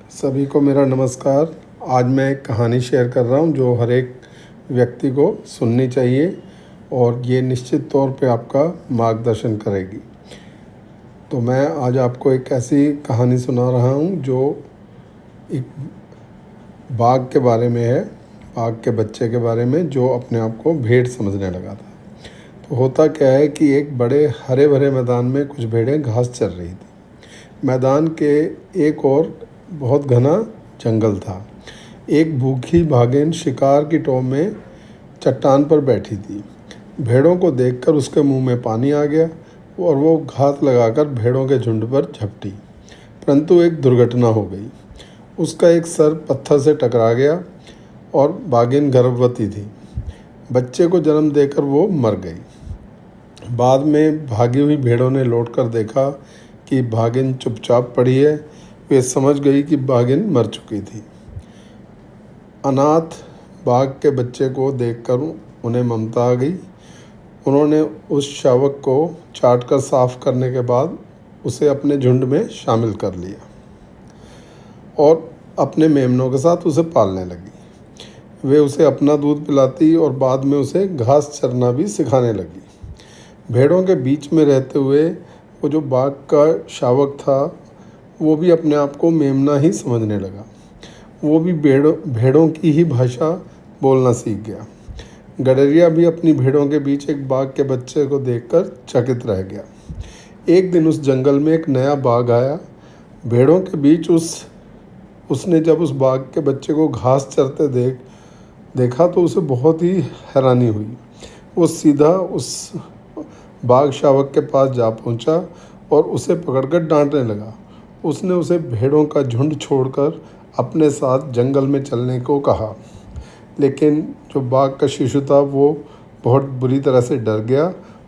सभी को मेरा नमस्कार। आज मैं एक कहानी शेयर कर रहा हूँ जो हर एक व्यक्ति को सुननी चाहिए और ये निश्चित तौर पे आपका मार्गदर्शन करेगी। तो मैं आज आपको एक ऐसी कहानी सुना रहा हूँ जो एक बाघ के बारे में है, बाघ के बच्चे के बारे में जो अपने आप को भेड़ समझने लगा था। तो होता क्या है कि एक बड़े हरे भरे मैदान में कुछ भेड़ें घास चर रही थी। मैदान के एक ओर बहुत घना जंगल था। एक भूखी भागिन शिकार की टोह में चट्टान पर बैठी थी। भेड़ों को देखकर उसके मुंह में पानी आ गया और वो घात लगाकर भेड़ों के झुंड पर झपटी। परंतु एक दुर्घटना हो गई। उसका एक सर पत्थर से टकरा गया और भागिन गर्भवती थी। बच्चे को जन्म देकर वो मर गई। बाद में भागी हुई भेड़ों ने लौटकर देखा कि भागिन चुपचाप पड़ी है। वे समझ गई कि भागिन मर चुकी थी। अनाथ बाघ के बच्चे को देखकर उन्हें ममता आ गई। उन्होंने उस शावक को चाटकर साफ करने के बाद उसे अपने झुंड में शामिल कर लिया और अपने मेमनों के साथ उसे पालने लगी। वे उसे अपना दूध पिलाती और बाद में उसे घास चरना भी सिखाने लगी। भेड़ों के बीच में रहते हुए वो जो बाघ का शावक था वो भी अपने आप को मेमना ही समझने लगा। वो भी भेड़ों की ही भाषा बोलना सीख गया। गडरिया भी अपनी भेड़ों के बीच एक बाघ के बच्चे को देखकर चकित रह गया। एक दिन उस जंगल में एक नया बाघ आया। भेड़ों के बीच उसने जब उस बाघ के बच्चे को घास चरते देखा तो उसे बहुत ही हैरानी हुई। वो सीधा उस बाघ शावक के पास जा पहुंचा और उसे पकड़कर डांटने लगा। उसने उसे भेड़ों का झुंड छोड़कर अपने साथ जंगल में चलने को कहा, लेकिन जो बाघ का शिशु था वो बहुत बुरी तरह से डर गया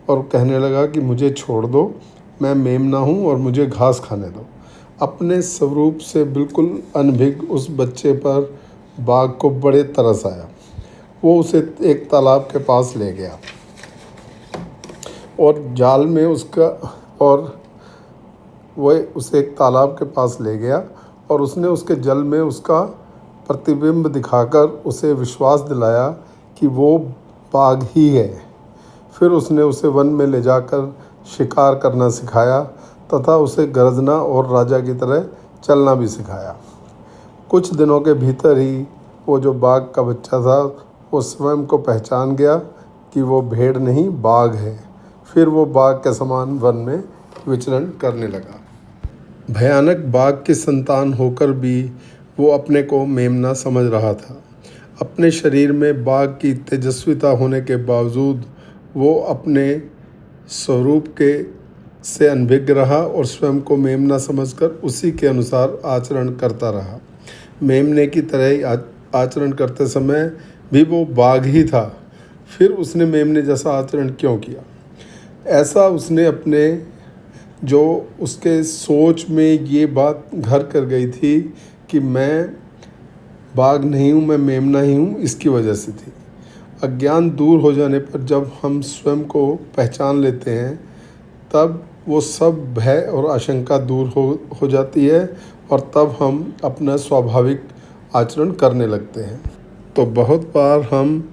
और कहने लगा कि मुझे छोड़ दो, मैं मेमना हूँ और मुझे घास खाने दो। अपने स्वरूप से बिल्कुल अनभिज्ञ उस बच्चे पर बाघ को बड़े तरस आया। वो उसे एक तालाब के पास ले गया और जाल में उसे एक तालाब के पास ले गया और उसने उसके जल में उसका प्रतिबिंब दिखाकर उसे विश्वास दिलाया कि वो बाघ ही है। फिर उसने उसे वन में ले जाकर शिकार करना सिखाया तथा उसे गर्जना और राजा की तरह चलना भी सिखाया। कुछ दिनों के भीतर ही वो जो बाघ का बच्चा था वो स्वयं को पहचान गया कि वो भेड़ नहीं बाघ है। फिर वो बाघ के समान वन में विचरण करने लगा। भयानक बाघ की संतान होकर भी वो अपने को मेमना समझ रहा था। अपने शरीर में बाघ की तेजस्विता होने के बावजूद वो अपने स्वरूप से अनभिज्ञ रहा और स्वयं को मेमना समझकर उसी के अनुसार आचरण करता रहा। मेमने की तरह ही आचरण करते समय भी वो बाघ ही था। फिर उसने मेमने जैसा आचरण क्यों किया? ऐसा उसने अपने जो उसके सोच में ये बात घर कर गई थी कि मैं बाघ नहीं हूँ, मैं मेमना ही हूँ, इसकी वजह से थी। अज्ञान दूर हो जाने पर जब हम स्वयं को पहचान लेते हैं तब वो सब भय और आशंका दूर हो जाती है और तब हम अपना स्वाभाविक आचरण करने लगते हैं। तो बहुत बार हम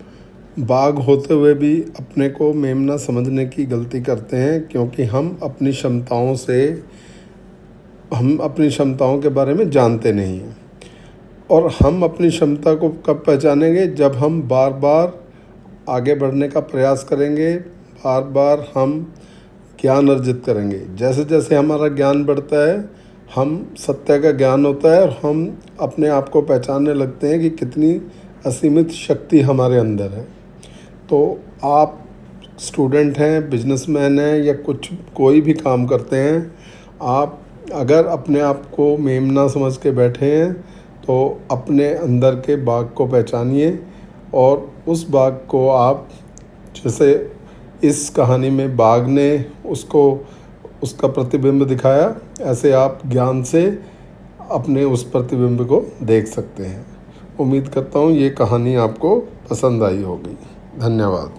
बाघ होते हुए भी अपने को मेमना समझने की गलती करते हैं, क्योंकि हम अपनी क्षमताओं के बारे में जानते नहीं हैं। और हम अपनी क्षमता को कब पहचानेंगे? जब हम बार बार आगे बढ़ने का प्रयास करेंगे, बार बार हम ज्ञान अर्जित करेंगे। जैसे जैसे हमारा ज्ञान बढ़ता है, हम सत्य का ज्ञान होता है और हम अपने आप को पहचानने लगते हैं कि कितनी असीमित शक्ति हमारे अंदर है। तो आप स्टूडेंट हैं, बिजनेसमैन हैं या कोई भी काम करते हैं, आप अगर अपने आप को मेमना समझ के बैठे हैं तो अपने अंदर के बाघ को पहचानिए और उस बाघ को आप, जैसे इस कहानी में बाघ ने उसका प्रतिबिंब दिखाया, ऐसे आप ज्ञान से अपने उस प्रतिबिंब को देख सकते हैं। उम्मीद करता हूँ ये कहानी आपको पसंद आई होगी। धन्यवाद।